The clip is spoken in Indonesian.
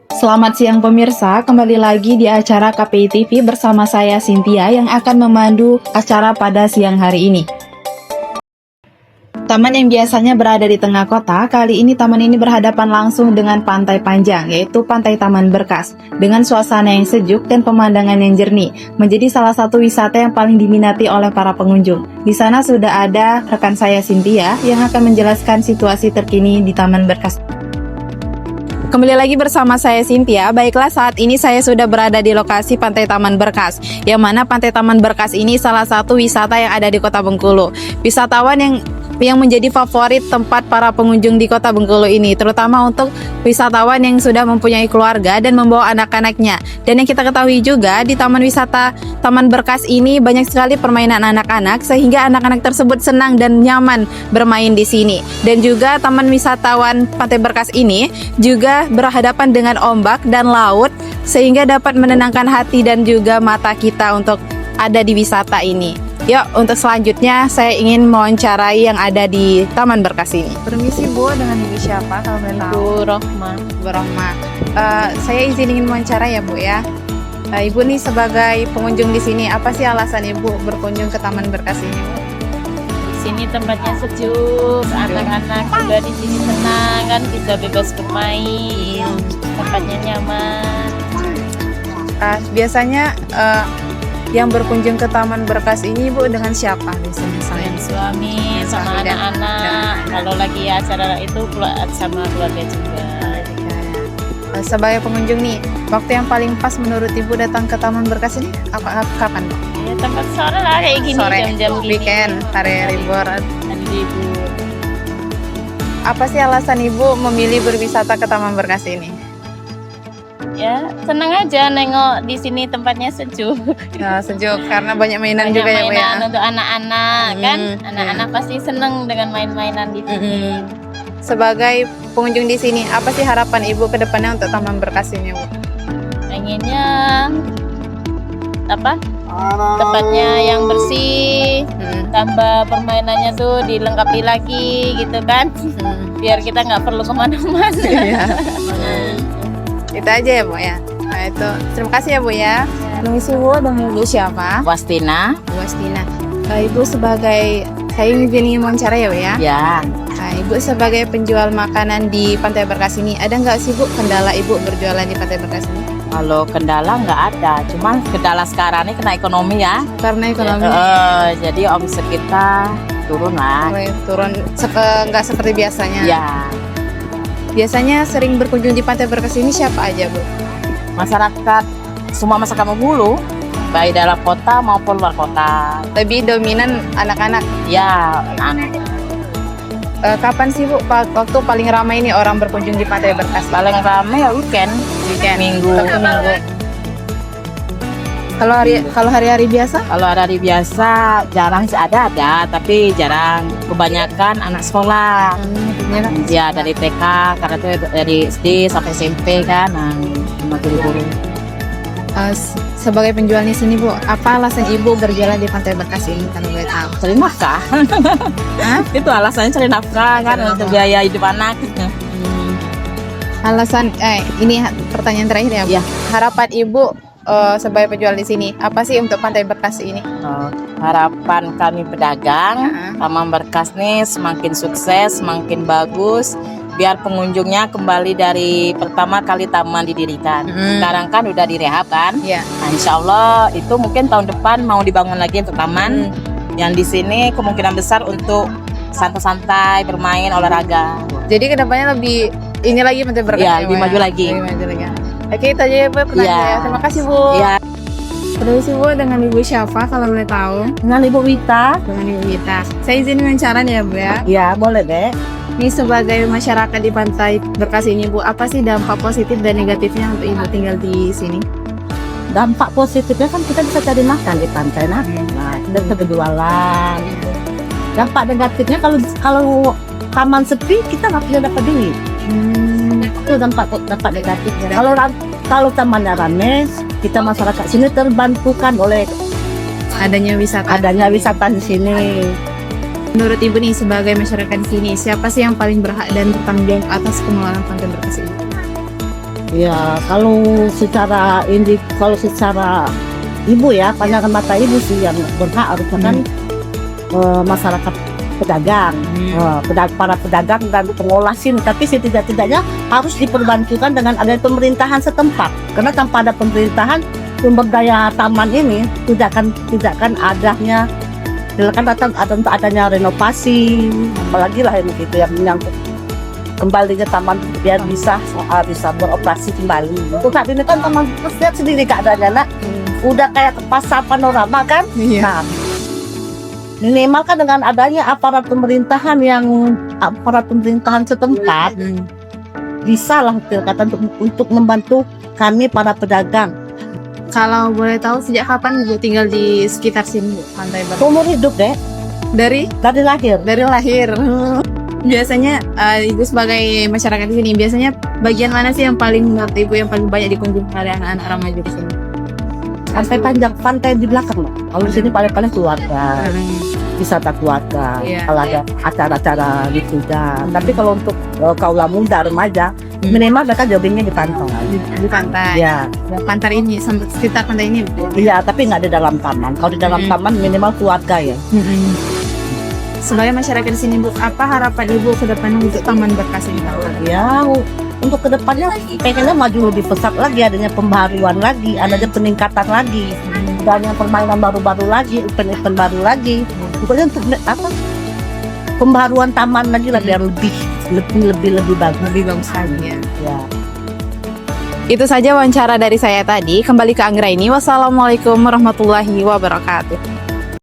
Selamat siang pemirsa, kembali lagi di acara KPI TV bersama saya Cynthia yang akan memandu acara pada siang hari ini. Taman yang biasanya berada di tengah kota, kali ini taman ini berhadapan langsung dengan pantai panjang, yaitu Pantai Taman Berkas. Dengan suasana yang sejuk dan pemandangan yang jernih, menjadi salah satu wisata yang paling diminati oleh para pengunjung. Di sana sudah ada rekan saya Cynthia yang akan menjelaskan situasi terkini di Taman Berkas. Kembali lagi bersama saya Cynthia. Baiklah, saat ini saya sudah berada di lokasi Pantai Taman Berkas, yang mana Pantai Taman Berkas ini salah satu wisata yang ada di Kota Bengkulu. Wisatawan yang menjadi favorit tempat para pengunjung di Kota Bengkulu ini, terutama untuk wisatawan yang sudah mempunyai keluarga dan membawa anak-anaknya. Dan yang kita ketahui juga di Taman Wisata Taman Berkas ini banyak sekali permainan anak-anak, sehingga anak-anak tersebut senang dan nyaman bermain di sini. Dan juga Taman Wisatawan Pantai Berkas ini juga berhadapan dengan ombak dan laut, sehingga dapat menenangkan hati dan juga mata kita untuk ada di wisata ini. Yuk, untuk selanjutnya saya ingin mewawancarai yang ada di Taman Berkas ini. Permisi Bu, dengan Ibu siapa kalau boleh tahu? Bu Rohma. Bu Rohma. Saya izin ingin mewawancara ya Bu ya. Ibu nih sebagai pengunjung di sini, apa sih alasan Ibu berkunjung ke Taman Berkas ini? Di sini tempatnya sejuk, anak-anak juga di sini senang kan, bisa bebas bermain, tempatnya nyaman. Biasanya yang berkunjung ke Taman Berkas ini Bu dengan siapa biasanya? Dengan suami, sama Suami dan- anak-anak. Kalau lagi acara itu sama keluarga juga. Sebagai pengunjung nih, waktu yang paling pas menurut Ibu datang ke Taman Berkas ini kapan Bu? Ya, tempat sore lah kayak gini, Sore, jam-jam gini. weekend, hari libur. Hari libur. Apa sih alasan Ibu memilih berwisata ke Taman Berkas ini? Ya, senang aja nengok di sini, tempatnya sejuk. Sejuk karena banyak mainan Banyak juga ya Bu ya. mainan untuk anak-anak kan. Hmm, Anak-anak pasti seneng dengan main-mainan di sini. Sebagai pengunjung di sini, apa sih harapan Ibu ke depannya untuk Taman Berkas ini Bu? Pengennya apa? Tempatnya yang bersih, tambah permainannya tuh dilengkapi lagi gitu kan, biar kita nggak perlu kemana-mana. Iya. Itu aja ya Bu ya. Nah itu, terima kasih ya Bu ya. Permisi Bu, dengan Ibu siapa? Wastina, Bu Astina. Ibu sebagai, saya ingin wawancara ya Bu ya. ya. Nah, Ibu sebagai penjual makanan di Pantai Berkas ini, ada nggak sih Bu kendala Ibu berjualan di Pantai Berkas ini? Kalau kendala nggak ada, cuman kendala sekarang ini kena ekonomi ya. Karena ekonomi Jadi omset kita turun lah. turun nggak seperti biasanya. Ya, Biasanya sering berkunjung di Pantai Berkas ini siapa aja Bu? masyarakat semua masyarakat Bengkulu, baik dalam kota maupun luar kota. Lebih dominan anak-anak. Ya, anak. Kapan sih Bu waktu paling ramai ini orang berkunjung di Pantai Berkas? Paling ramai ya weekend, Minggu. Sabtu Minggu. Kalau hari-hari biasa? Kalau hari biasa jarang sih ada, tapi jarang. Kebanyakan anak sekolah. Ya dari TK, karena itu dari SD sampai SMP kan, cuma guru-guru. Sebagai penjual di sini Bu, apa alasan Ibu berjalan di Pantai Berkas ini kalau boleh tahu? Cari nafkah. Itu alasannya cari nafkah kan, untuk biaya hidup anak. Alasan ini pertanyaan terakhir ya Bu. Ya. Harapan Ibu sebagai penjual di sini apa sih untuk Pantai Berkas ini? Harapan kami pedagang Taman Berkas nih semakin sukses, semakin bagus, biar pengunjungnya kembali dari pertama kali taman didirikan. Sekarang kan udah direhab kan. Ya. Nah, insya Allah itu mungkin tahun depan mau dibangun lagi untuk taman. Yang di sini kemungkinan besar untuk santai-santai, bermain, olahraga. Jadi kedepannya lebih ini lagi Pantai Berkas Ya, lebih maju lagi. Lebih maju lagi. Oke, itu aja ya Bu pertanyaan Ya. saya. Terima kasih Bu. Ya, Permisi Bu, dengan Ibu siapa kalau boleh tahu? dengan Ibu Wita. Dengan Ibu Wita. Saya izin wawancara ya Bu ya. Ya, boleh deh. Ini sebagai masyarakat di Pantai Berkas ini Bu, apa sih dampak positif dan negatifnya untuk Ibu tinggal di sini? Dampak positifnya kan kita bisa cari makan di pantai, nah kita bisa berjualan. Dampak negatifnya kalau taman sepi kita nggak bisa dapat duit. Itu dampak negatifnya. Kalau tamannya rame, kita masyarakat sini terbantukan oleh Adanya wisata. wisata di sini. Menurut Ibu nih sebagai masyarakat di sini, siapa sih yang paling berhak dan bertanggung jawab atas pengelolaan Pantai Berkas ini? Ya, kalau secara ibu ya, pandangan mata ibu sih yang berhak harusnya kan masyarakat pedagang, para pedagang dan pengolah sini. Tapi setidak-tidaknya harus diperbantukan dengan adanya pemerintahan setempat. Karena tanpa ada pemerintahan, sumber daya taman ini tidak akan adanya. Silakan adanya renovasi, apalagi lah ini gitu yang menyangkut kembalinya taman biar bisa beroperasi kembali. Untuk saat ini kan taman lihat sendiri keadaannya nak, udah kayak pasar panorama kan. Nah, minimal kan dengan adanya aparat pemerintahan setempat bisa lah kata untuk membantu kami para pedagang. Kalau boleh tahu sejak kapan Ibu tinggal di sekitar sini, Bu, Pantai Berkas? Umur hidup deh, Dari lahir. lahir. Biasanya Ibu sebagai masyarakat di sini, biasanya bagian mana sih yang paling menurut Ibu yang paling banyak dikunjungi oleh anak-anak remaja di sini? Pantai di belakang loh. Kalau di sini paling keluarga, wisata keluarga. Iya. Kalau ada acara-acara gitu dan. Tapi kalau untuk kaula muda remaja, minimal mereka joggingnya di pantai. Di pantai. Ya, Pantai ini, sekitar pantai ini. iya. Tapi nggak di dalam taman. Kalau di dalam taman minimal keluarga ya. Sebagai masyarakat di sini, Bu, apa harapan Ibu ke depan untuk Taman Berkas ini? Ya, untuk kedepannya pengennya maju lebih pesat lagi, adanya pembaharuan lagi, adanya peningkatan lagi, adanya permainan baru-baru lagi, event-event baru lagi. Pokoknya untuk pembaharuan taman lagi lah biar lebih bagus. Lebih bagus lagi ya. Ya. Itu saja wawancara dari saya tadi. Kembali ke Anggraini. Wassalamualaikum warahmatullahi wabarakatuh.